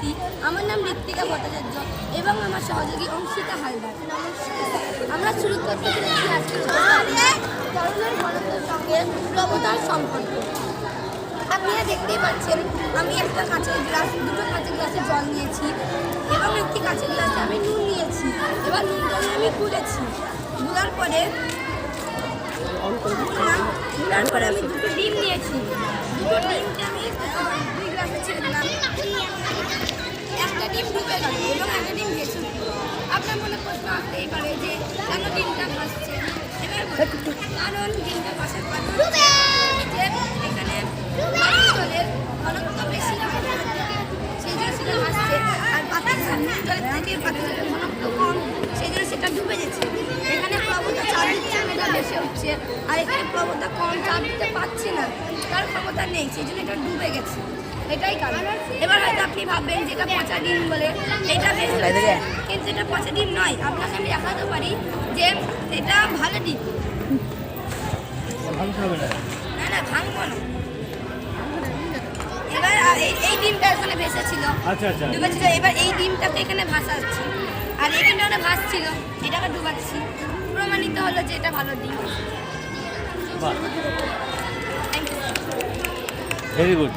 উপস্থিতি। আমার নাম ঋত্বিকা ভট্টাচার্য এবং আমার সহযোগী অংশিতা হালদার। আমরা শুরু করতে চলেছি আজকের তরলের ঘনত্বের সঙ্গে প্রবণতার সম্পর্ক। আপনারা দেখতেই পাচ্ছেন আমি একটা কাঁচের গ্লাস, দুটো কাঁচের গ্লাসে জল নিয়েছি এবং একটি কাঁচের গ্লাসে আমি নুন নিয়েছি। এবার নুনটা আমি গুলেছি, গুলার পরে আমি দুটো ডিম নিয়েছি। দুটো ডিমকে আমি 2 গ্লাসে ছেড়ে দিলাম। একটা ডিম ডুবে গেল এবং একটা ডিম ভেসে উঠল। আপনার মনে প্রশ্ন আসতেই পারে যে কেন ডিমটা ভাসছে। এবার কারণ ডিমটা ভাসার কারণ যে এখানে জলের ঘনত্ব বেশি, সেই জন্য সেটা ভাসছে। আর পাতিল জলের থেকে পাতিল জলের ঘনত্ব কম, সেই জন্য সেটা ডুবে যাচ্ছে। এখানে প্রবণতা চাপ দিচ্ছে, এটা ভেসে উঠছে। আর এখানে প্রবণতা কম, চাপ দিতে পারছে না, তার ক্ষমতা নেই, সেই জন্য এটা ডুবে গেছে। এটাই কারণ। এবার হয়তো আপনি ভাববেন যেটা পচা ডিম বলে এটা ভেসে উঠছে, কিন্তু এটা পচা ডিম নয়। আপনাকে আমি দেখাতে পারি যে এটা ভালো ডিম। না না, ভাঙবো না। এবার এই ডিমটা এখানে ভেসেছিল, ডুবেছিল। এবার এই ডিমটাকে এখানে ভাসাচ্ছি, আর এই ডিমটা ভাসছিল, এটাকে ডুবাচ্ছি। প্রমাণিত হলো যে এটা ভালো ডিম। Very good.